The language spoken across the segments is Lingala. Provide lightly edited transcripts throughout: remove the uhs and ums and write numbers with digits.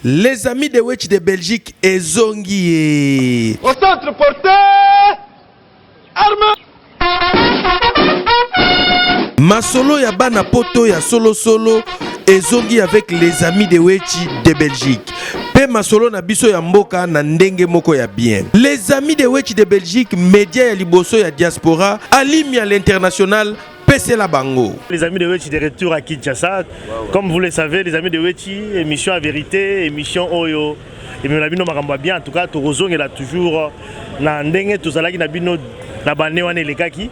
Les amis de Wetch de Belgique et Zongi. Au centre porté, arme. Masolo ya bana poto ya solo et Zongi avec les amis de Wetch de Belgique. Pe masolo na biso ya mboka na ndenge moko ya bien. Les amis de Wetch de Belgique, média ya liboso ya diaspora, alimi à l'international. La Bango. Les amis de Wetch de retour à Kinshasa. Comme vous le savez, les amis de Wetch, émission à vérité, émission Oyo. Et même la bino makambo bien, en tout cas, Torozong est là toujours. Na ndenge tozalaki na bino na bane wane lekaki.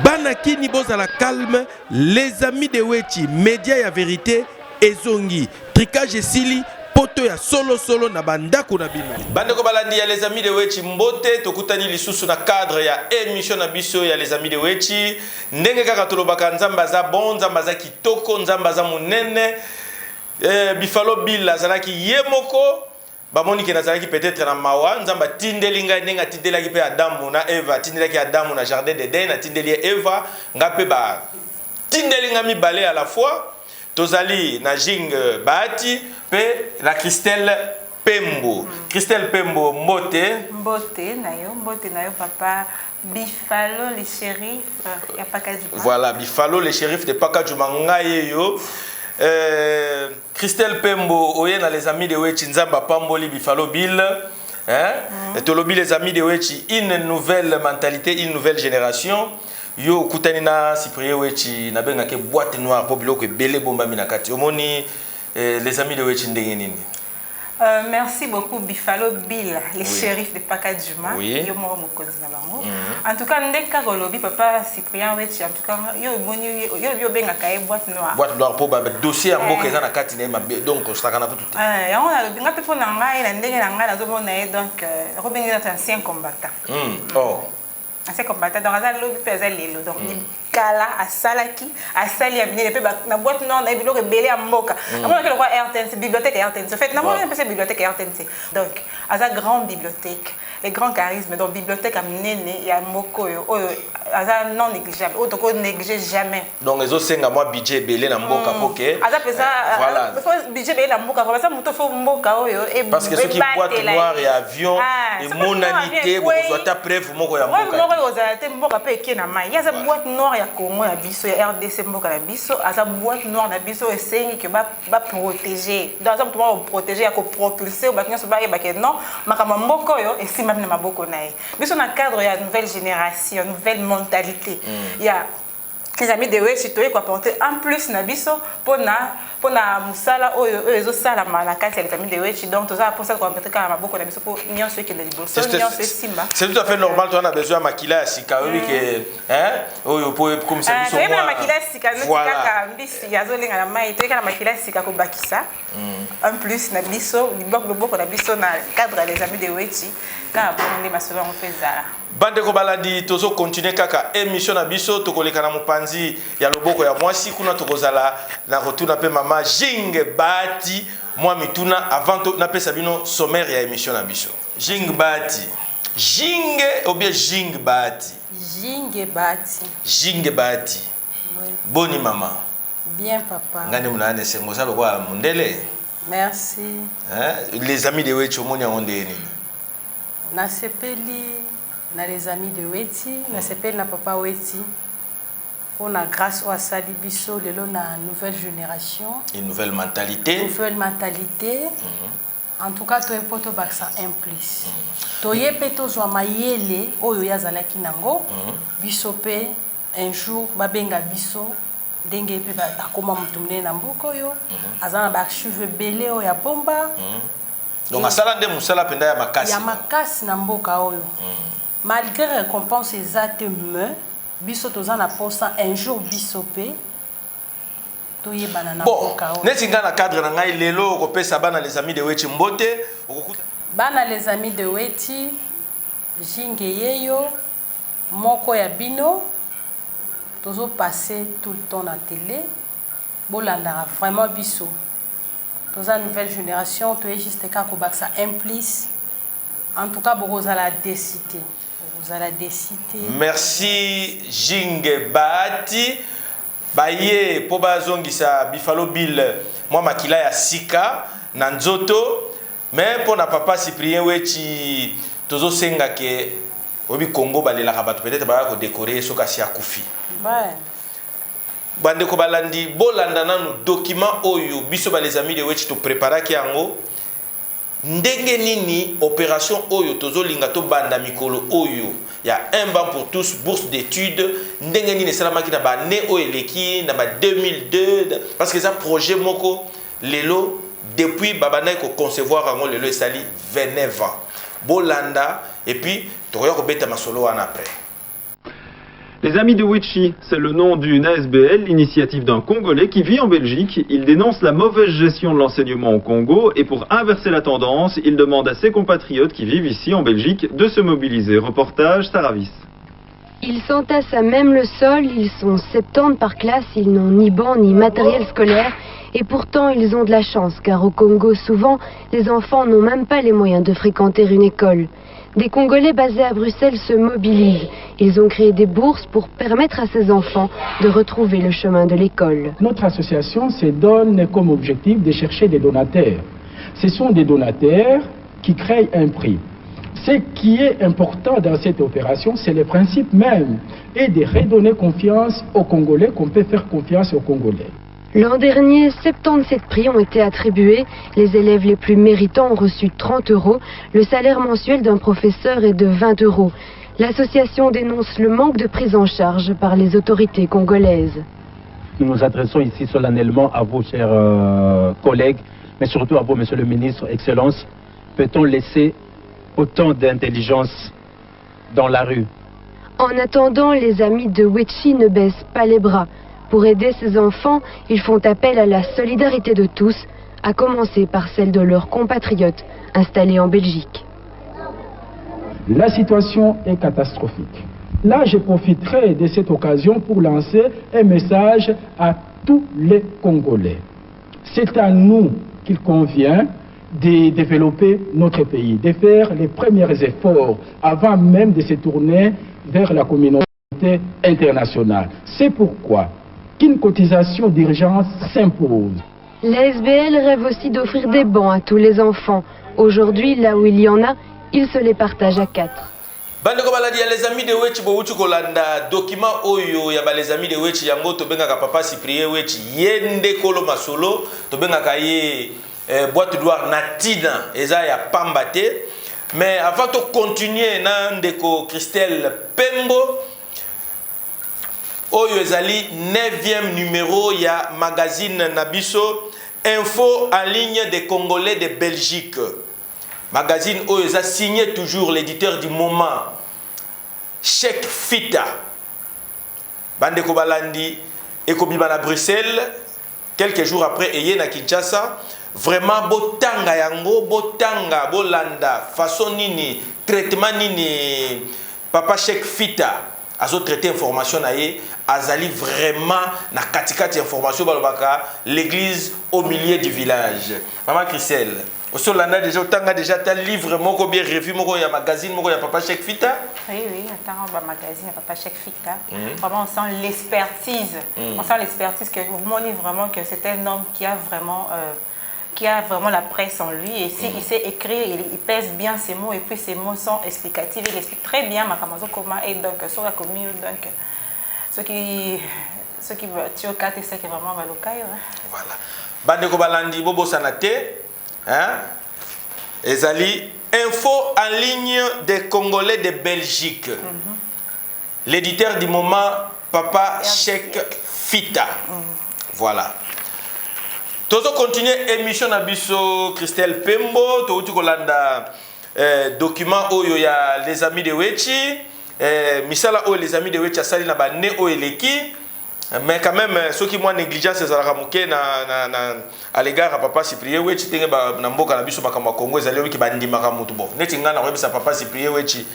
Banaki ni bozala calme, les amis de Wetch, média ya vérité, Ezongi, tricage sili. Poto ya solo na bandako na bino. Bandeko balandi ya les amis de Wetch mbote tokutani lisusu na cadre ya émission na biso ya les amis de Wetch. Ndenge kaka tolobaka nzamba za bon, nzamba za kitoko, nzamba za munene. Bifalo Bill azalaki yemoko. Bamoni ke nazalaki peut-être na mawa, nzamba tindelinga ndenga tindelaki pe Adamu na Eva, tindelaki Adamu na jardin d'Eden, na tindeli Eva, ngape ba tindelinga mibale à la fois. Tozali na Jing Bahati pe la Christelle Pembo. Christelle Pembo mbote. Mbote na yo papa Bifalo le shérif ya Pakadjuma. Voilà, Bifalo le shérif de Pakadjuma ngaye yo. Christelle Pembo oye na les amis de Wetch nzamba pamboli Bifalo Bill. Et tolobi les amis de Wetch une nouvelle mentalité, une nouvelle génération. Yo kutani na Cyprien Wetch na benga ke boîte noire po biloko ebele bomba minakati omoni les amis de Wetch ndenge nini. Merci beaucoup Bifalo Bill, le shérif de Pakadjuma. Yo moro mokozi na bango. En tout cas ndeka golobi papa Cyprien Wetch en tout cas yo moni yo benga ka boîte noire. Boîte noire po ba dossier ya mboka eza na kati na mabe donc osaka na tout. Yango na benga pe po na ngai na ndenge na ngai na zo mona donc robengi na ancien combattant. Ancien combattant donc azali lobi pe azali lelo donc kala asalaki asali ya binene pe na boîte noire na biloko ebele ya mboka amona ke kwa RTNC bibliothèque RTNC en fait na mona pe bibliothèque RTNC donc aza grande bibliothèque les grands charismes donc bibliothèque amnene ya moko oyo aza non négligeable auto ko négliger jamais donc ezo senga moi budget belé na mboka poké aza pesa voilà budget belé na mboka parce que muto fo mboka oyo e parce que ce qui boîte noire et avion et monalité vous êtes preuve moko ya mboka oyo za te mboka pe ke na mai ya za boîte noire ya Congo ya biso ya RDC mboka na biso aza boîte noire na biso esengi que ba protéger dans un moment protéger ya ko propulser ba nyonso ba yeba ke non makama mboka oyo esima na maboko na ye biso na cadre ya nouvelle génération nouvelle mentalité ya les amis de Wetch toye ko apporter en plus na biso pona musala oyo ezo sala na kati ya les amis de Wetch donc toza pour ça ko apporter ka maboko na biso po nyonso ke na liboso nyonso simba c'est tout à fait normal toi on a besoin de makila ya sika oui que oyo po comme ça biso moi makila sika no kaka mbisi yazo lenga na mai toye kana makila sika ko bakisa en plus na biso liboko na biso na cadre les amis de Wetch ka bonde masolo on fait ça. Bande ko baladi tozo continuer kaka émission na biso tokoleka na mopanzi ya loboko ya mwasi kuna tokozala na retourna pe mama Jing Bahati moi mituna avant na pesa bino sommaire ya émission na biso. Jing Bahati Jing ou bien Jing Bahati Jing Bahati boni mama bien papa ngane munane sengo salo kwa mundele merci les amis de Wetch omoni onde nini na sepeli na les amis de Wetch na sepeli na papa Wetch on a grâce au Sali Bisso lelo na nouvelle génération une nouvelle mentalité en tout cas to epoto baksa un plus to yepeto zwa mayele oyo yazalaki nango biso pe un jour babenga biso ndenge pe akoma mutu munene na mboka oyo azana ba archive belé oyo ya bomba donc asala nde musala penda ya makasi na mboka oyo malgré récompense exacte biso toza na posa un jour biso pe toyebana na mboka oyo neti nga na cadre na ngai lelo kopesa bana les amis de Wetch mbote bana les amis de Wetch Jinge yeyo moko ya bino tozo passer tout le temps na télé bolandara vraiment biso toza nouvelle génération to juste ka ko baksa implice en tout cas bozala décité merci Jing Bahati baye po bazongisa Buffalo Bill mwa makila ya sika na nzoto mais pour na papa Cyprien Wechi tozo senga ke obi Congo balelaka bato peut-être ba ko décorer soka si akufi bande ko balandi bolanda nanu document oyo biso ba les amis de Wechi to préparaki yango ndenge nini opération oyo tozo linga to banda mikolo oyo ya un banc pour tous bourse d'études ndenge nini salamaki na ba né o eleki na ba 2002 parce que ça projet moko lelo depuis babana ko concevoir ango lelo esali 29 ans bolanda et puis tokoya ko beta masolo wana après. Les Amis de Wechi, c'est le nom d'une ASBL, l'initiative d'un Congolais qui vit en Belgique. Il dénonce la mauvaise gestion de l'enseignement au Congo et pour inverser la tendance, il demande à ses compatriotes qui vivent ici en Belgique de se mobiliser. Reportage Saravis. Ils s'entassent à même le sol, ils sont 70 par classe, ils n'ont ni banc ni matériel scolaire et pourtant ils ont de la chance car au Congo souvent les enfants n'ont même pas les moyens de fréquenter une école. Des Congolais basés à Bruxelles se mobilisent. Ils ont créé des bourses pour permettre à ces enfants de retrouver le chemin de l'école. Notre association se donne comme objectif de chercher des donateurs. Ce sont des donateurs qui créent un prix. Ce qui est important dans cette opération, c'est le principe même et de redonner confiance aux Congolais, qu'on peut faire confiance aux Congolais. L'an dernier, 77 prix ont été attribués. Les élèves les plus méritants ont reçu 30 €. Le salaire mensuel d'un professeur est de 20 €. L'association dénonce le manque de prise en charge par les autorités congolaises. Nous nous adressons ici solennellement à vous, chers collègues, mais surtout à vous, Monsieur le Ministre, Excellence. Peut-on laisser autant d'intelligence dans la rue? En attendant, les amis de Wechi ne baissent pas les bras. Pour aider ces enfants, ils font appel à la solidarité de tous, à commencer par celle de leurs compatriotes installés en Belgique. La situation est catastrophique. Là, je profiterai de cette occasion pour lancer un message à tous les Congolais. C'est à nous qu'il convient de développer notre pays, de faire les premiers efforts avant même de se tourner vers la communauté internationale. C'est pourquoi qu'une cotisation d'urgence s'impose. L'ASBL rêve aussi d'offrir des bancs à tous les enfants. Aujourd'hui, là où il y en a, ils se les partagent à 4. Bandeko baladi ya les amis de Wechi bouti kolanda document oyo ya ba les amis de Wechi yango to benga ka papa Cyprien Wechi yende kolo masolo to benga ka ye boîte d'oire natina eza ya pambate mais avant de continuer na ndeko Christelle Pembo oyo ezali 9e numéro ya magazine Nabiso info en ligne des Congolais de Belgique. Magazine oyo eza signé toujours l'éditeur du moment Cheikh Fita. Bandeko balandi ekobima na Bruxelles quelques jours après eye na Kinshasa. Vraiment botanga yango botanga bolanda façon nini traitement nini papa Cheikh Fita azo traiter information na ye azali vraiment na katikati information balobaka l'église au milieu du village. Maman Christelle aussi on a déjà autant déjà ta livre moko bien revue moko ya magazine moko ya papa Cheikh Fita. Oui, attends, bah, magazine ya papa Cheikh Fita. Vraiment on sent l'expertise. On sent l'expertise que vous montrez vraiment que c'est un homme qui a vraiment la presse en lui et si il sait écrire, il pèse bien ses mots et puis ses mots sont explicatifs, il explique très bien Makamazo comment et donc sur la commune donc ceux qui tu au 4 c'est vraiment malokai. Voilà. Bandeko balandi bobo sanate hein ezali info en ligne des Congolais de Belgique. L'éditeur du moment papa Cheikh Fita. Voilà. Tozo continuer émission na biso Christelle Pembo to uti kolanda document oyo ya les amis de Wechi misala oyo les amis de Wechi asali na ba ne oyo eleki mais quand même ceux qui moi négligence ezalaka moke na à l'égard à papa Cyprien Wechi tenge ba na mboka na biso bakamba Congo ezali oyo ki bandimaka mutu bon neti ngana ko yebisa papa Cyprien Wechi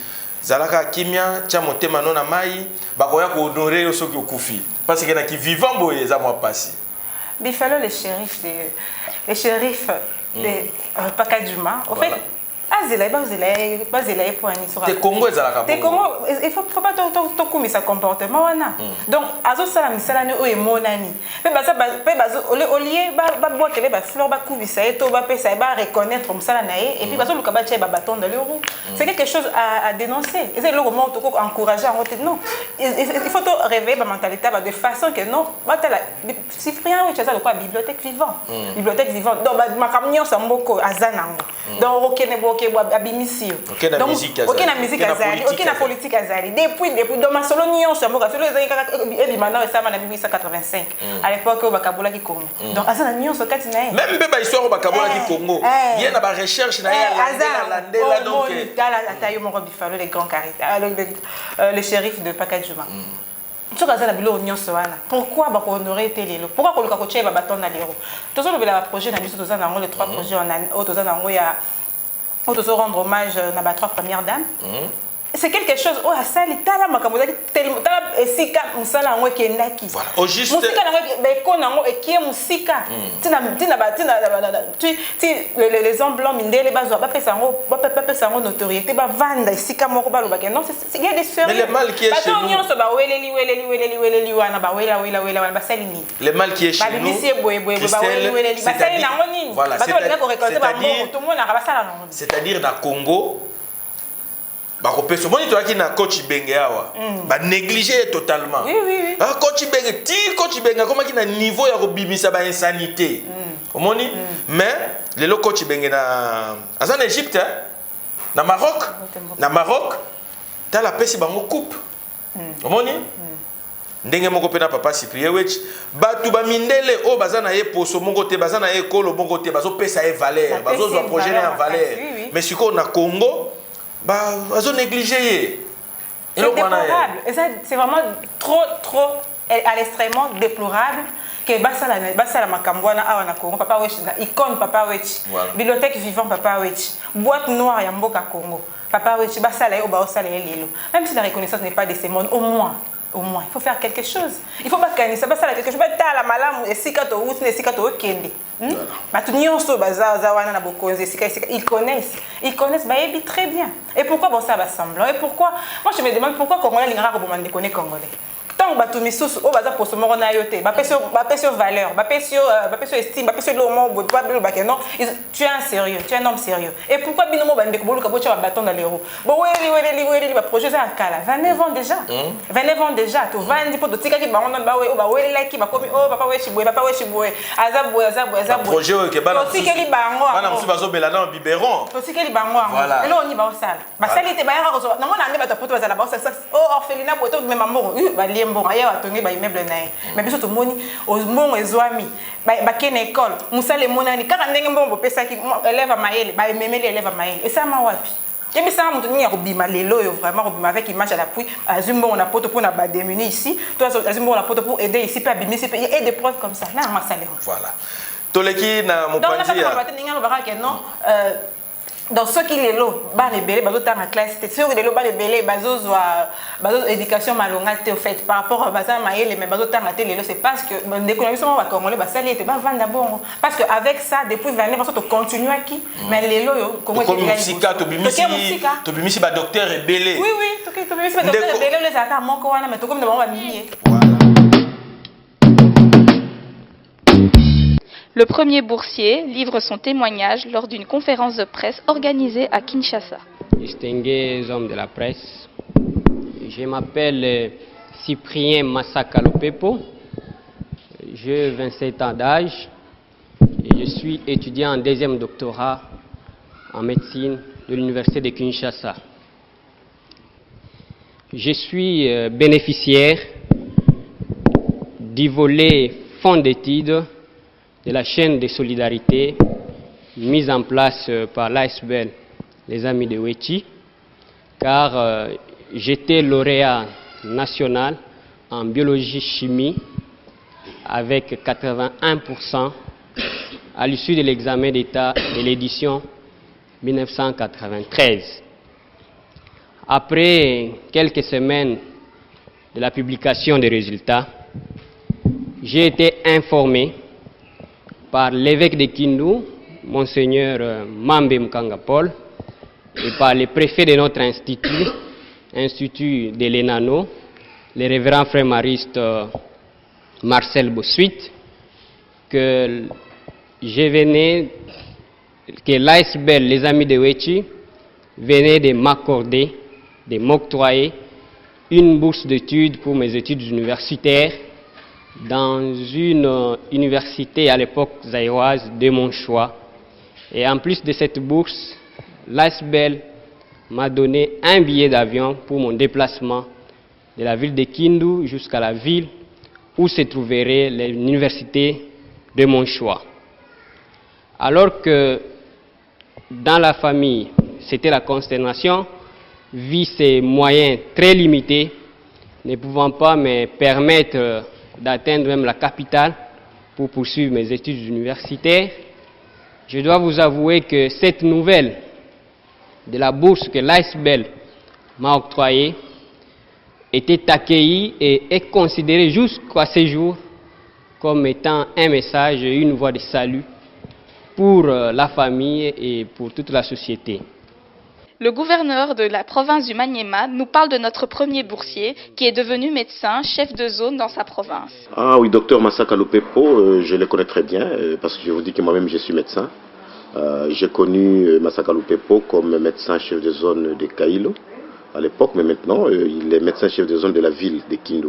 zalaka kimia cha motema nona mai bakoya ko honorer yo soki okufi parce que na ki vivant boye za moi passé. Buffalo, le shérif de Pakadjuma. Au fait, azela pour ani sur te Congo ezalaka te Congo il faut pas to kumisa comportement wana donc azo sala misala ni o emonani pe bazo olie ba botele ba fleur ba kubisa eto ba pesa ba reconnaître misala na ye et puis bazo luka ba tie ba bâton dans le roue c'est quelque chose à dénoncer et c'est le moment to encourager en non il faut to réveiller ba mentalité de façon que non batala Cyprien oui ça quoi bibliothèque vivante donc ma camion samboko azanango donc okene boke abimisio donc okena musique azali okena politique azali depuis dans ma solo nyon samboko solo ezali et maintenant ça en 1885 à l'époque au bakabola ki Congo donc azana nyon so kati na même be ba histoire au bakabola ki Congo il y a ba recherche na ya landela donc Tayo Moro Bifalo les grands carité le shérif de Pakadjouma pourquoi on honorer été lelo pourquoi on le coacher ba bâton na lero tous le projet na biso tous les trois projets en tous en rendre hommage na ba trois premières dames c'est quelque chose oh ça litala makambo tellement esika musala ngo kendaki voilà au juste musika ngo be kona ngo ekie musika tina les hommes blancs mindele bazo ba pesa ngo notoriété ba vanda esika moko ba lobaka non c'est il y a des sérieux mais le mal qui est chez nous nyonso ba weleli wana ba wela ba salini le mal qui est chez nous ba weleli ba salini nango nini voilà c'est-à-dire na Congo bakopesa moni toaki na coach Benge awa ba négliger totalement oui. Ah coach Benge comment qui na niveau ya kobimisa ba insanité omoni mais le coach Benge na en Égypte na Maroc ta la pesi bango coupe omoni ndenge moko pena papa Cyprien Wechi batu ba mindele o bazana ye poso moko te bazana ye kolo moko te bazo pesa e valeur bazo zo projet en valeur mais siko na Congo ils ont négligé. C'est déplorable. C'est vraiment trop à l'extrêmement déplorable que Bassala Makambouana a na Congo, Papa Wechi, icône Papa Wechi, bibliothèque vivante Papa Wechi, boîte noire Yamboka Congo, Papa Wechi, Bassala ou Baosala Lilo. Même si la reconnaissance n'est pas de ces mondes, au moins, il faut faire quelque chose. Il faut pas gagner ça, ça quelque chose. La malam et si kato ou si kato kende. Ils connaissent Baébi très bien. Et pourquoi bon ça va semblant? Et pourquoi moi je me demande pourquoi Congolais l'ingara ko bomande connaît Congolais. Tant batu misusu o baza poso moko na yote ba pesio valeur ba pesio estime ba pesio lomo bo ba belo bakeno tu es un sérieux tu es un homme sérieux et pourquoi binomo bande ko boluka bocha ba bâton dans les roues bo weli ba projet ça kala 29 ans déjà 29 ans déjà to vandi po to tika ki ba ngona ba we o ba weli like ba komi o papa weshi boy aza projet o ke bana to tikeli bango bana musu bazo belana biberon to tikeli bango et là on y ba osala ba salite ba yaka ko na ngona ande ba to poto ba za ba osala o orphelinat poto même mamo ba bon ailleurs atongi ba immeuble nae mais biso to moni o mbongo ezwami ba kene école musale monani kaka ndenge mbongo pesa ki élève maele ba memeli élève maele et ça ma wapi et bien ça mutu ni ya kobima lelo yo vraiment kobima avec image à l'appui azumbongo na poto pour na ba démunis ici toi azumbongo na poto pour aider ici pas bimisi et des preuves comme ça là ma salaire voilà toleki na mopanzi ya donc là ninga lo baraka non dans ce qui est là, bas les bélés, bazo tanga classe, c'est sûr que les bas les bélés, bazo éducation malonga te fait par rapport à baza maïle, mais bazo tanga te lelo, c'est parce que l'économisation va congolais, basa li était bas vendre d'abord, parce que avec ça depuis 20 ans, bazo to continue à qui, mais lelo yo comment comme musika, to bimisi ba docteur et bélé. Oui, to bimisi ba docteur et bélé, les atta moko wana, mais to comme de bon millier. Le premier boursier livre son témoignage lors d'une conférence de presse organisée à Kinshasa. Distingués hommes de la presse, je m'appelle Cyprien Massaka Lopepo, j'ai 27 ans d'âge et je suis étudiant en deuxième doctorat en médecine de l'université de Kinshasa. Je suis bénéficiaire du volet fonds d'études de la chaîne de solidarité mise en place par l'ASBL, les Amis de Wechi, car j'étais lauréat national en biologie-chimie avec 81% à l'issue de l'examen d'État de l'édition 1993. Après quelques semaines de la publication des résultats, j'ai été informé par l'évêque de Kindu, Monseigneur Mambe Mkanga Paul, et par les préfets de notre institut de l'ENANO, le révérend frère mariste Marcel Bossuit, que l'ASBEL, les Amis de Wechi, venait de m'accorder, de m'octroyer une bourse d'études pour mes études universitaires dans une université à l'époque zaïroise de mon choix. Et en plus de cette bourse, l'ASBEL m'a donné un billet d'avion pour mon déplacement de la ville de Kindu jusqu'à la ville où se trouverait l'université de mon choix. Alors que dans la famille, c'était la consternation, vu ces moyens très limités, ne pouvant pas me permettre d'atteindre même la capitale pour poursuivre mes études universitaires, je dois vous avouer que cette nouvelle de la bourse que l'ASBEL m'a octroyée était accueillie et est considérée jusqu'à ce jour comme étant un message et une voie de salut pour la famille et pour toute la société. Le gouverneur de la province du Maniema nous parle de notre premier boursier qui est devenu médecin, chef de zone dans sa province. Ah oui, docteur Masaka Lupepo, je le connais très bien parce que je vous dis que moi-même je suis médecin. J'ai connu Masaka Lupepo comme médecin chef de zone de Kailo à l'époque, mais maintenant il est médecin chef de zone de la ville de Kindu.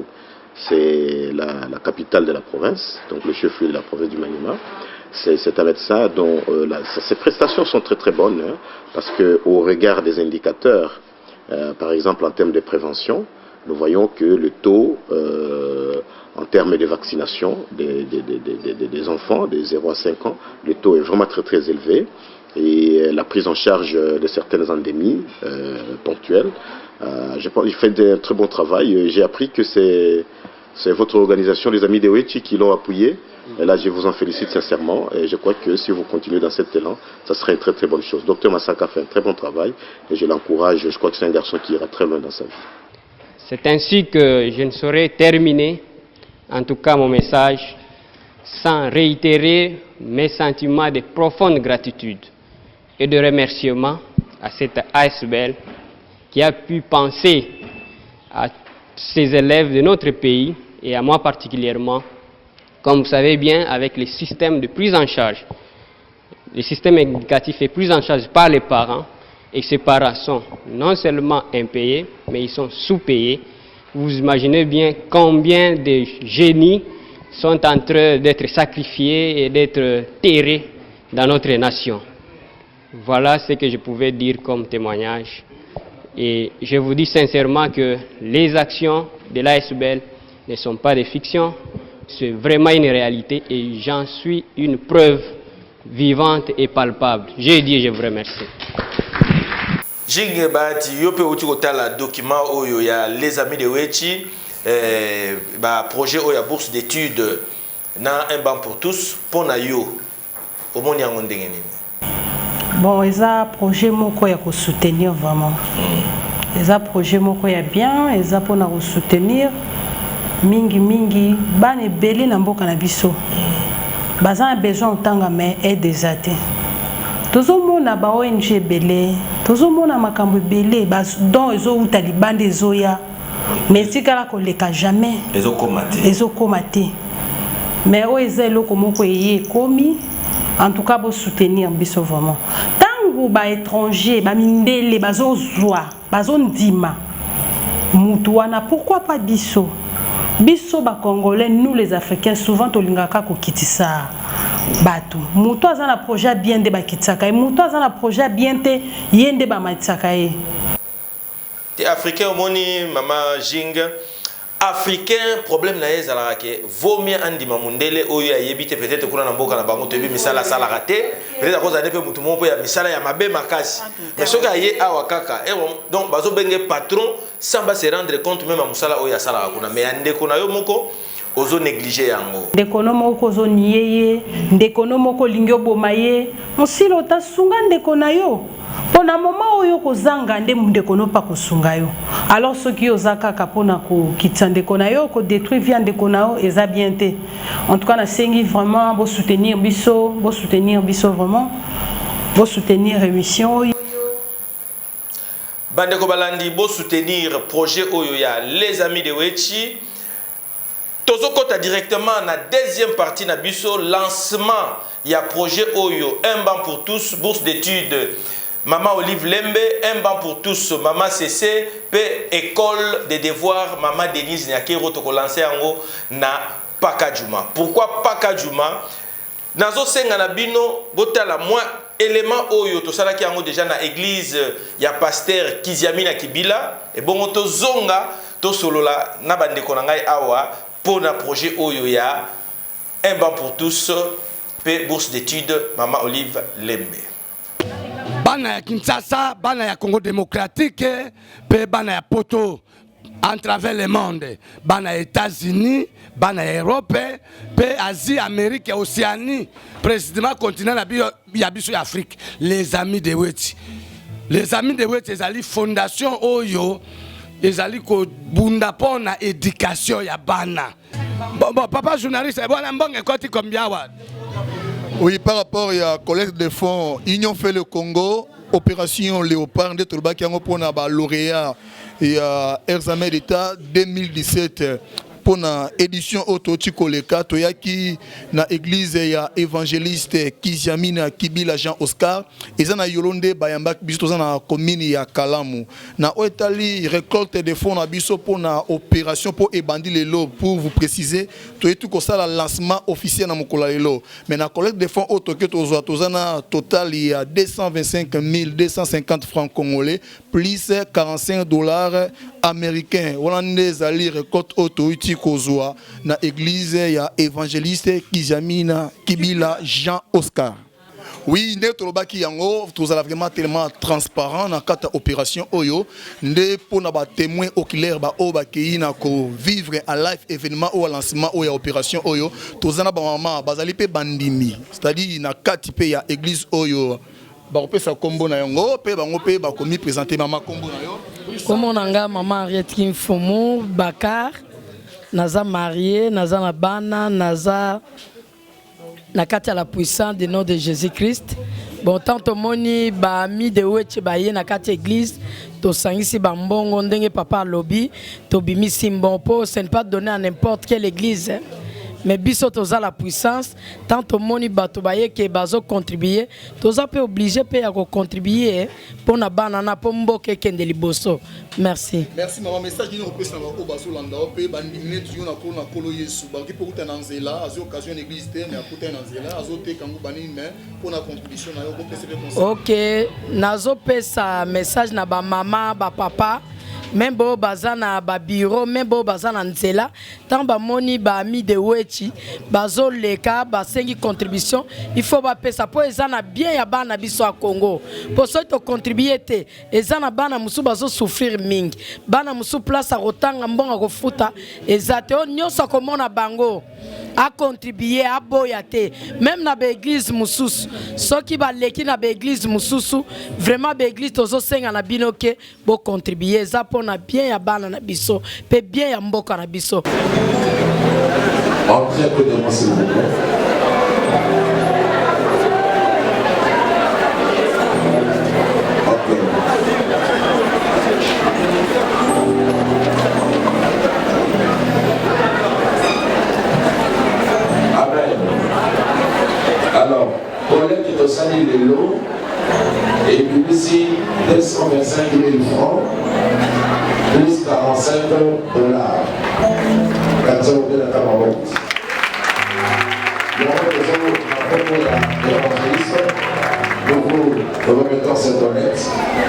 C'est la capitale de la province, donc le chef-lieu de la province du Maniema. C'est un médecin dont ses prestations sont très très bonnes, hein, parce qu'au regard des indicateurs, par exemple en termes de prévention, nous voyons que le taux en termes de vaccination des enfants de 0 à 5 ans, le taux est vraiment très très élevé, et la prise en charge de certaines endémies ponctuelles, je pense qu'il fait un très bon travail. J'ai appris que c'est votre organisation, les Amis de Wechi, qui l'ont appuyé. Et là, je vous en félicite sincèrement. Et je crois que si vous continuez dans cet élan, ça serait une très très bonne chose. Docteur Masaka fait un très bon travail et je l'encourage. Je crois que c'est un garçon qui ira très loin dans sa vie. C'est ainsi que je ne saurais terminer, en tout cas mon message, sans réitérer mes sentiments de profonde gratitude et de remerciement à cette ASBEL qui a pu penser à ces élèves de notre pays et à moi particulièrement. Comme vous savez bien, avec les systèmes de prise en charge, le système éducatif est pris en charge par les parents, et ces parents sont non seulement impayés, mais ils sont sous-payés. Vous imaginez bien combien de génies sont en train d'être sacrifiés et d'être terrés dans notre nation. Voilà ce que je pouvais dire comme témoignage. Et je vous dis sincèrement que les actions de l'ASBEL ne sont pas des fictions. C'est vraiment une réalité et j'en suis une preuve vivante et palpable. J'ai dit et je vous remercie. Jingue Bati, yope uti kotala document oyo ya les Amis de Wechi, projet oya bourse d'études na un banc pour tous pour na yo. Omoni yango ndenge nini? Bon, eza projet moko ya ko soutenir vraiment. Eza projet moko ya bien, eza pona ko soutenir. Mingi bane belé na mboka na biso baza besoin otanga mais aide des athées tozomona ba ONG belé tozomona makambo belé donc ezo uta libande ezoya mais tikala koleka jamais ezokomate mais o ezelo komoko eye komi en tout cas bo soutenir biso vraiment tangu ba étranger ba mindele bazozwa bazondima mutu wana pourquoi pas biso biso ba Congolais, nous les Africains, souvent tolingaka ko kitisa batu. Muto azana projet bien de ba kitsaka e muto azana projet bien te yende ba matsaka e. Te Africain omoni mama Jinga Africain problème na ezala ke vaut mieux andima mundele oyo ayebite peut-être kuna na mboka na bango tebi misala sala raté peut-être à cause de pe mutu moko ya misala ya mabe makasi mais soki aye awa kaka donc bazo benge patron sans se rendre compte même à musala oyo sala kuna mais ndeko na yo moko ozo négliger yango ndeko no moko ozo nieye ndeko no moko lingyo bomaye musilo tasunga ndeko na yo pona moma oyo kozanga nde ndeko no pa kosunga yo alors ceux qui ozaka kapona ko kitande kona yo ko détruire via ndeko na yo eza bien te en tout cas na sengi vraiment bo soutenir biso vraiment bo soutenir émission bandeko balandi bo soutenir projet oyo ya les amis de Wechi. Tozokota directement na deuxième partie na biso lancement ya projet oyo un banc pour tous, bourse d'études Maman Olive Lembe, un banc pour tous, Maman CC, pe école des devoirs Maman Denise Nyakero toko lancer yango na Pakajuma. Pourquoi Pakajuma? Nazo senga na bino botala moins élément oyo to sala ki yango déjà na église ya pasteur Kiziamina Kibila et bongo to zonga to solola na bandeko na ngai awa pour na projet oyo ya un banc pour tous pe bourse d'études Maman Olive Lembe. Bana ya Kinshasa, bana ya Congo démocratique, pe bana ya Poto en travers le monde, bana ya États-Unis, bana ya Europe, pe Asie, Amérique, Océanie, précisément continent ya biso ya Afrique, les amis de Wechi. Les amis de Wechi, ezali fondation oyo, ezali ko bunda pona éducation ya bana. Bon, papa journaliste, bon, mbonge koti combien wa? Oui, par rapport à la collecte de fonds, Union fait le Congo, opération Léopard, de Tolbaki, pour la lauréat et examen d'État 2017. Pour l'édition Auto-Tikoleka, Toyaki, na église ya évangéliste Kiziamina Kibila Jean Oscar, et na Yolonde Bayambak biso na commune ya Kalamu. Na Oetali récolte des fonds na biso pour na opération pour ébandi lelo pour vous préciser, toye tout comme ça le lancement officiel na mokola lelo. Mais na collecte des fonds auto que tozana total il y a 225 250 francs congolais plus 45 $ américains. Hollandais ali récolte auto kozwa na église ya évangéliste Kiziamina Kibila Jean Oscar. Oui, nous sommes vraiment tellement transparents dans cette opération. Nous sommes témoins oculaires qui vivre à live événement ou à lancement ou à opération. Nous sommes bandimi, c'est-à-dire dans 4 pays à l'église. Comment maman Henriette Kimfomo, Bakar, naza marié, naza na bana, naza na kati la puissance du nom de Jésus-Christ. Bon, tant que moni ba mi de Wechi ba ye na kati église, to sangisi ba mbongo ndenge papa lobby, to bimi simbon po, ce n'est pas donné à n'importe quelle église. Hein. Mais biso toza la puissance, tant que moni bato ba ye ke bazo contribuer, toza pe obligé pe ya ko contribuer pour na banana po mboke kende liboso. Merci. Merci maman, message nous représente au baso landa pe bandimine tu na kolo Yesu ba ki pour tananzela azo occasion église te na pour tananzela azo te kangu bani mais pour na contribution na yo ko pese conseil. OK, nazo pesa message na ba maman, ba papa. Même bo bazana ba bureau, même bo bazana nzela, tant ba moni ba mi de Wechi, bazo leka ba sengi contribution, il faut ba pesa po ezana bien ya bana biso a Congo. Pour ça to contribuer te, ezana bana musu bazo souffrir mingi. Bana musu place a rotanga mbonga ko futa, ezate o nyoso ko mona bango. A contribuer a boyate, même na ba église mususu. So ki ba leki na ba église mususu, vraiment ba église tozo senga na binoke bo contribuer za on a bien ya bana na biso, pe bien ya mboka na biso. Entrez un peu de moi s'il vous plaît. Ok. Amen. Alors, collègue qui te salue les lots, et puis ici, 225 000 francs, plus 45 $. Quand on ouvre la caméra, nous vous remettons cette honnête,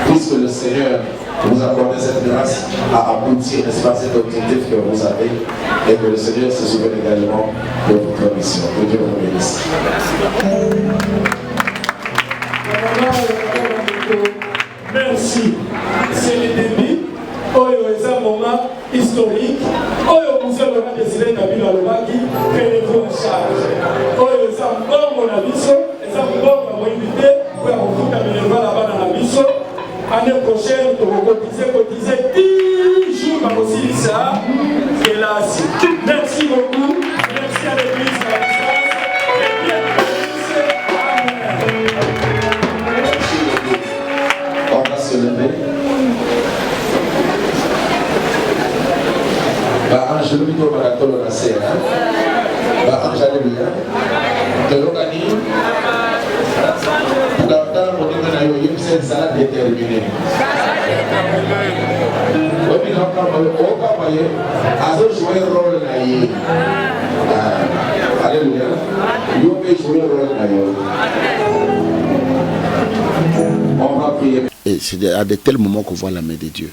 puisque le Seigneur vous accorde cette grâce à aboutir, n'est-ce pas, cet objectif que vous avez, et que le Seigneur se souvient également de votre mission. Que Dieu vous bénisse. Merci. C'est le début. Oyo est un moment historique. Oyo vous avez décidé d'habiter à l'Omaki, prenez-vous en charge. Oyo est un bon mon abisso, est un bon mon invité, pour vous amener là-bas dans la bisso. Année prochaine, vous cotisez 10 jours dans aussi ça. Et là, merci beaucoup. Merci à l'église de la distance. Et bien, on va se lever. Angelo Mito Maratolo na Sera, Angelo Bia, Telogani, pour la on est maintenant une scène ça déterminée. Oui, mais non, au Kapaye, Azo jouer rôle naïe. Alléluia. Il peut jouer rôle naïe. On va prier. Et c'est à de tels moments qu'on voit la main de Dieu.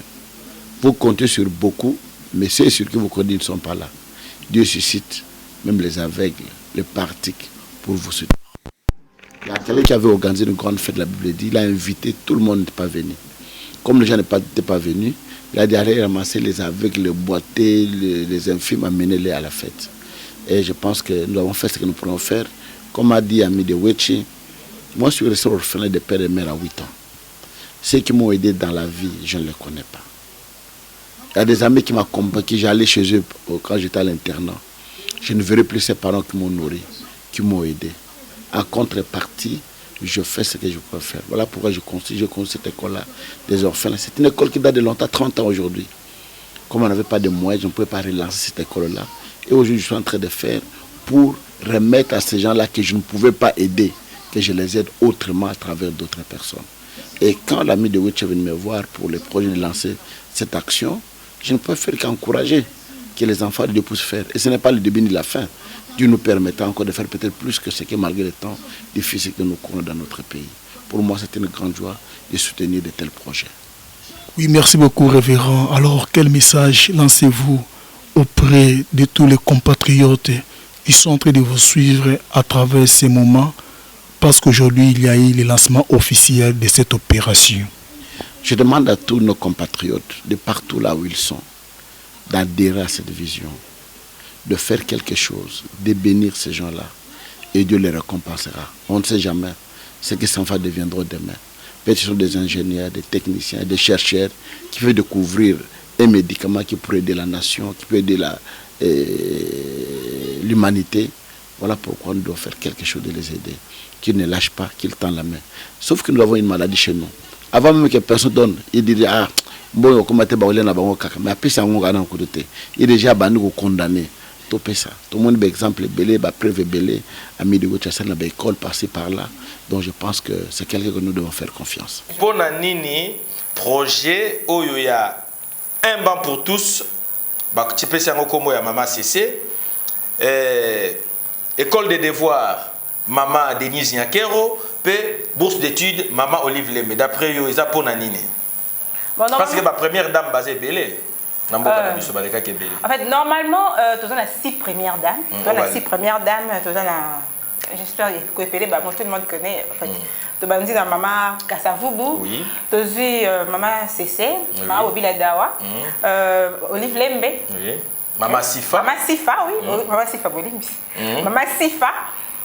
Vous comptez sur beaucoup, mais ceux sur qui vous comptez ne sont pas là. Dieu suscite même les aveugles, les partiques, pour vous soutenir. Il y a quelqu'un qui avait organisé une grande fête, la Bible dit, il a invité, tout le monde n'est pas venu. Comme les gens n'étaient pas venus, il a dit allez ramasser les aveugles, les boités, les infirmes, amener-les à la fête. Et je pense que nous avons fait ce que nous pourrons faire. Comme a dit Ami de Wechi, moi je suis resté orphelin de père et mère à 8 ans. Ceux qui m'ont aidé dans la vie, je ne les connais pas. Il y a des amis qui m'accompagnent, qui j'allais chez eux quand j'étais à l'internat. Je ne verrai plus ces parents qui m'ont nourri, qui m'ont aidé. En contrepartie, je fais ce que je peux faire. Voilà pourquoi je construis cette école-là des orphelins. C'est une école qui date de longtemps, 30 ans aujourd'hui. Comme on n'avait pas de moyens, je ne pouvais pas relancer cette école-là. Et aujourd'hui, je suis en train de faire pour remettre à ces gens-là que je ne pouvais pas aider, que je les aide autrement à travers d'autres personnes. Et quand l'ami de Witch est venu me voir pour le projet de lancer cette action, je ne peux faire qu'encourager que les enfants de Dieu puissent faire. Et ce n'est pas le début ni la fin. Dieu nous permettra encore de faire peut-être plus que ce que malgré le temps difficile que nous courons dans notre pays. Pour moi, c'est une grande joie de soutenir de tels projets. Oui, merci beaucoup, révérend. Alors, quel message lancez-vous auprès de tous les compatriotes qui sont en train de vous suivre à travers ces moments? Parce qu'aujourd'hui, il y a eu le lancement officiel de cette opération. Je demande à tous nos compatriotes, de partout là où ils sont, d'adhérer à cette vision, de faire quelque chose, de bénir ces gens-là, et Dieu les récompensera. On ne sait jamais ce que ces enfants deviendront demain. Peut-être ce sont des ingénieurs, des techniciens, des chercheurs qui veulent découvrir un médicament qui pourrait aider la nation, qui peut aider l'humanité. Voilà pourquoi nous devons faire quelque chose de les aider. Qu'ils ne lâchent pas, qu'ils tendent la main. Sauf que nous avons une maladie chez nous. Avant même que personne donne, il dirait ah, bon, comment tu vas mais après ça, on va il est déjà condamné. Tout ça. Tout le monde, par exemple, belé, preuve belé, ami de Wachassan, la école passée par là. Donc je pense que c'est quelqu'un que nous devons faire confiance. Pour Nini, projet, où il y a un banc pour tous, tu peux savoir comment il y a Maman CC, école des devoirs, Maman Denise Nyakero, puis bourse d'études, Maman Olive Lembe. D'après eux, ils ont pour Nini. Parce que ma première dame basée belé. En fait, normalement, tu as 6 premières dames. Tu as 6 premières dames. J'espère que tout le monde connaît. Tu as dit Maman Kassavoubou. Tu as vu Maman Cessé, Maman Obila Dawa, Olive Lembe. Maman Sifa. Maman Sifa, oui. Maman Sifa Bolim. Maman Sifa,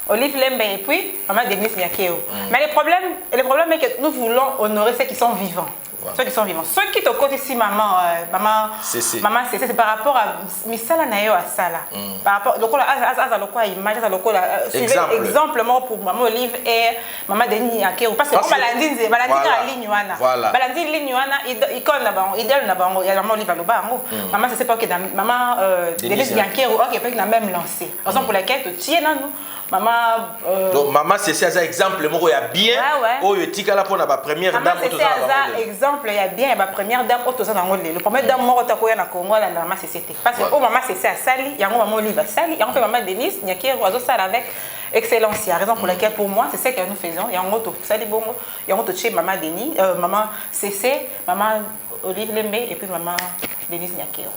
Olive Lembe et puis Maman Denise Nyakeo. Mais le problème est que nous voulons honorer ceux qui sont vivants. Voilà. Ceux qui sont vivants. Ceux qui te côté ici, maman c'est par rapport à Misala Nayo à Sala. Par rapport à exemple pour maman Olive et maman Denis Nyakeo. Parce que comme Balandine à Lignuana. Balandine Lignuana, il connaît d'abord, il donne d'abord, il y a maman Olive à l'Obango. Maman, c'est pas que maman Denis Nyakeo, ok, peut-être n'a même lancé. Raison pour laquelle tu tiens nous. Maman donc maman c'est ça exemple moi il y a bien oh il tika là pour la première dame c'est ça exemple il y a bien la première dame auto ça dans le premier dame moi ta koya na Congo la maman c'est parce que maman c'est ça sali yango maman Olive sali yango maman Denise Nyakero azo sala avec excellence il y a raison pour laquelle pour moi c'est ça que nous faisons yango to sali bongo yango to chez maman Denis maman CC maman Olive Lembe et puis maman Denise Nyakero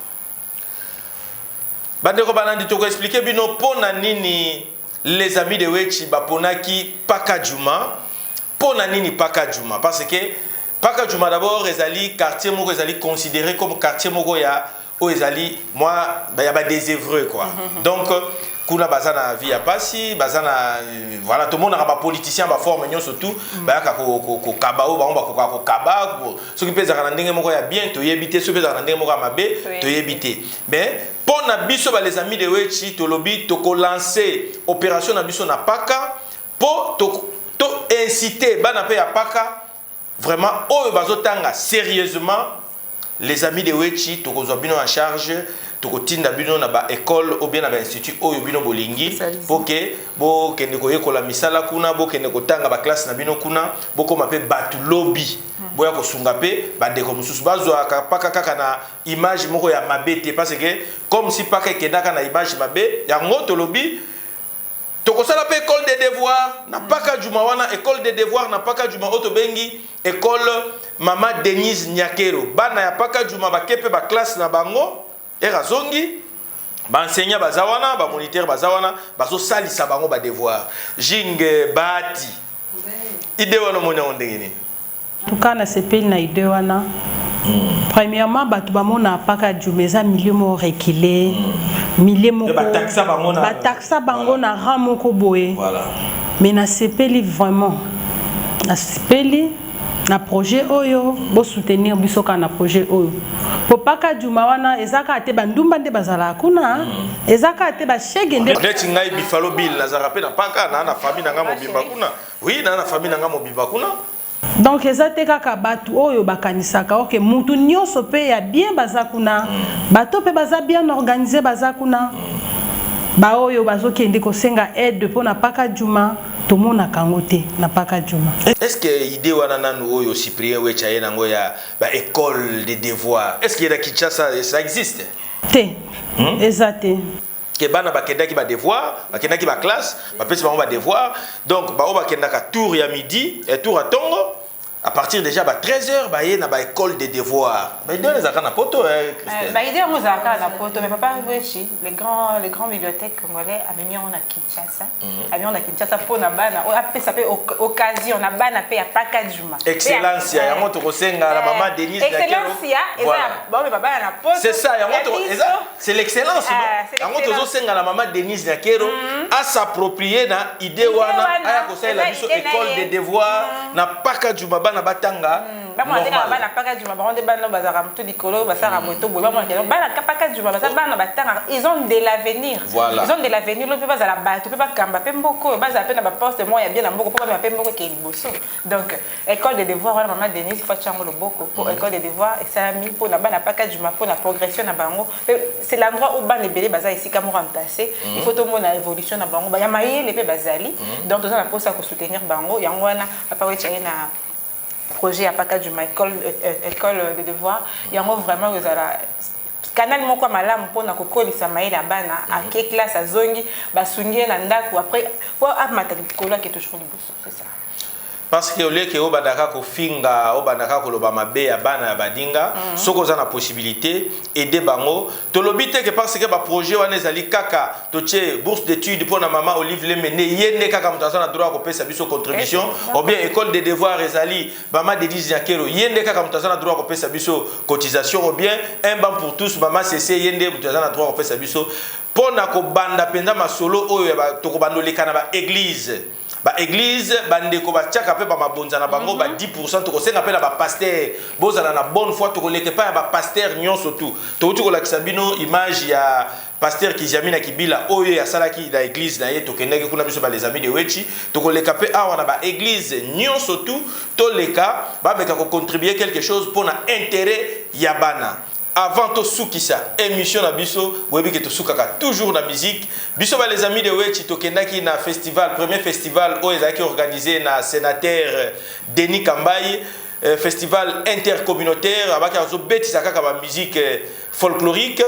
bandeko banandi to expliquer bino pona nini les amis de Wechi baponaki Paka Djouma pona nini Paka Djouma parce que Paka Djouma d'abord ezali quartier moko ezali considéré comme quartier moko ya o ezali moi ba ya ba désœuvreux quoi donc kuna bazana vie ya pasi bazana voilà tout le monde a ba politicien ba forme nyo surtout ba ka ko kabao ba ko kaba ce qui pèse na ndenge moko ya bien to yebité ce pèse na ndenge moko ya mabe to yebité mais pour biso ba les amis de Wechi to lobby to ko lancer opération na biso na Paka pour to inciter bana pe ya Paka vraiment o bazotanga sérieusement les amis de Wechi to ko bino en charge tokotinda bino na ba école ou bien na ba institut oyo bino bolingi pour que bo kende ko yekola misala kuna bo kende ko tanga ba classe na bino kuna bo koma pe batu lobby boya ko sunga pe ba ndeko mususu bazwa paka kaka na image moko ya mabete parce que comme si paka kendaka na image mabe ya ngoto lobby tokosala pe école des devoirs na paka juma wana école des devoirs na paka juma oto bengi école Mama Denise Nyakero bana ya paka juma bakepe ba classe na bango erazongi ba enseignant bazawana ba moniteur bazawana bazo salisa bango ba devoir jinge bati ide wana mona ondengeni tukana sepeli na ide wana premièrement batu bamona paka juma eza milieu mo reculé milieu moko bataxa bango na rang moko boye voilà mais na sepeli vraiment na sepeli na projet oyo bo soutenir biso ka na projet oyo po paka juma wana ezaka te bandumba nde bazala kuna ezaka te ba shege nde neti ngai bifalo bill nazara pe na paka na famille nanga mobimba kuna oui na famille nanga mobimba kuna donc ezate kaka batu oyo bakanisaka ok mutu nyonso pe ya bien baza kuna bato pe baza bien organisé baza kuna ba oyo bazokende kosenga aide po na paka juma tomona kango te na paka juma. Est-ce que idée wana nanu oyo Cyprien Wecha ye nango ya ba école des devoirs est-ce qu'il y a Kinshasa ça existe te ezate que bana bakendaki ba devoir bakendaki ba classe ba pesi bango ba devoir donc ba o bakendaka tour ya midi et tour à tongo à partir déjà ba 13h ba ye na ba école des devoirs ba idée les akana poto Christelle ba idée on zaka na poto mais papa Wechi les grands bibliothèques congolais a mis on a Kinshasa a mis on a Kinshasa pour na bana o appelle ça peut occasion na bana pe ya paka juma excellence ya moto kosenga la maman Denise excellence ya bon mais papa na poto c'est ça ya moto c'est l'excellence ya moto zosenga la maman Denise Nyakero à s'approprier na idée wana aya kosenga la biso école des devoirs na paka juma bana batanga bana paka juma baronde bana bazara mutu dikolo basara moto boba bana paka juma bana batanga ils ont de l'avenir ils ont de l'avenir le pe bazala bato pe bakamba pe mboko bazala pe na ba poste moi ya bien na mboko pe ba pe mboko ke liboso donc école de devoir wana maman Denise fa chango le boko pour école de devoir et ça mis pour na bana paka juma pour la progression na bango c'est l'endroit où bana belé baza ici comme remplacer il faut tout monde na évolution na bango ba ya maye le pe bazali donc on a poste ko soutenir bango yango wana papa wecha na projet à paka juma école de devoir yango vraiment vous ala canal moko malamu pona kokolisa maila bana à quelle classe azongi basungi na ndako après pour amata likolo ke toujours liboso c'est ça parce que ole ke obandaka ko finga obandaka ko loba mabe ya bana ya badinga soko za na possibilité aider bango to lobite que parce que ba projet wana ezali kaka to tche bourse d'études pour na maman Olive Lemene yende kaka mutaza na droit ko pesa biso contribution ou bien école de devoir ezali maman Denise Nyakero yende kaka mutaza na droit ko pesa biso cotisation ou bien un banc pour tous maman CC yende mutaza na droit ko pesa biso pona ko banda penda masolo oyo ba to ko bandoleka na ba église ba église bandeko ba tiaka pe ba mabonza na bango ba 10% to ko senga pe na ba pasteur bozala na bonne foi to ko leke pa ba pasteur nyonso tout to uti ko la kisabino image ya pasteur Kijamina Kibila oyo ya salaki na église na ye to kendeke kuna biso ba les amis de Wechi to ko leka pe awa na ba église nyonso tout to leka ba beka ko contribuer quelque chose pour na intérêt ya bana. Avant to soukisa émission na biso boyebi ke to soukaka toujours na musique biso ba les amis de Wechi to kendaki na festival premier festival o ezaki organisé na sénateur Denis Kambaye festival intercommunautaire abaki azo betisa kaka ba musique folklorique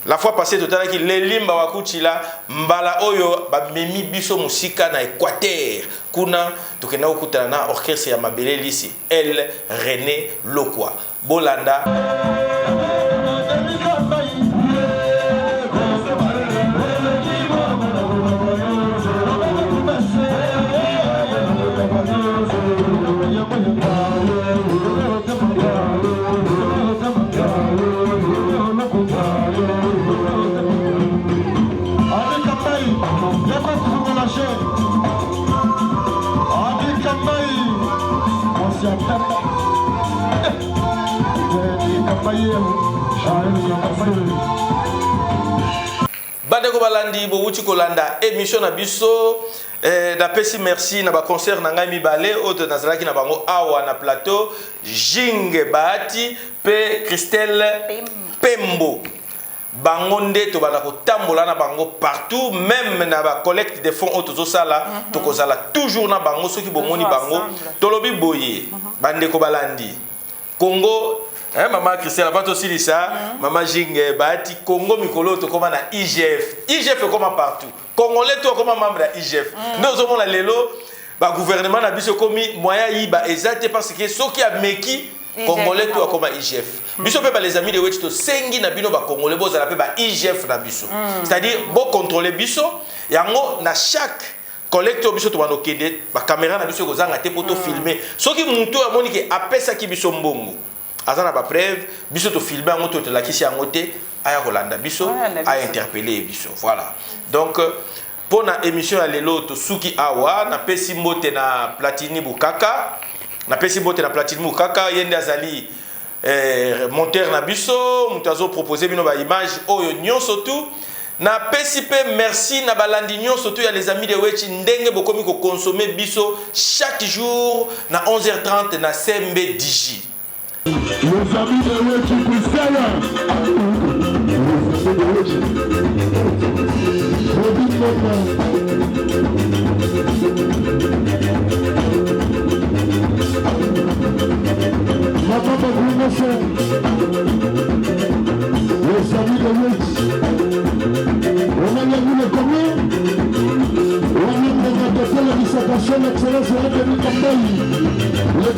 la fois passée totalaki lelimba wakuchila mbala oyo ba memi biso musika na Équateur kuna to kenda okutana na orchestre ya mabele lisi El René Lokwa Bolanda Bandeko balandi bo wuti kolanda émission na biso na pesi merci na ba concert na ngai mibale autre nazalaki na bango awa na plateau Jinge Bahati pe Christelle Pembo bango nde to bana ko tambola na bango partout, même na ba collecte de fonds autozo sala to ko sala toujours na bango soki bomoni bango tolobi boye bande ko balandi Congo. Maman Christelle, avant aussi dit ça, maman Jing, Bati, Congo, Mikolo, tu comme na IGF. IGF est comme partout. Congolais, tu comme membre de IGF. Nous avons la Lelo, le gouvernement a dit que moyen iba exact parce que ceux qui a meki Congolais, tu comme IGF. Biso pe les amis de Wetch to sengi na bino ba Congolais, bo zala pe ba IGF na biso. C'est-à-dire, bo contrôler biso, yango na chaque collecteur biso to bano kede, ba caméra na biso ko zanga te poto filmer. Ceux qui monto a moni ke apesa ki biso mbongo. Azana ba preuve biso to filmer en moto to la kisi en moté aya Rolanda biso a interpeller biso voilà donc pour na émission ya lelo to suki awa na pesi mbote na Platini Bukaka yende azali monteur na biso mutazo proposer bino ba image oyo nyonso tout na pesi pe merci na balandi nyonso tout ya les amis de Wetch ndenge bokomi ko consommer biso chaque jour na 11h30 na CMB Digi. Les amis de Wetch Christelle, les amis de Wetch, on a vu le commun, on a mis la dissertation d'excellence de la le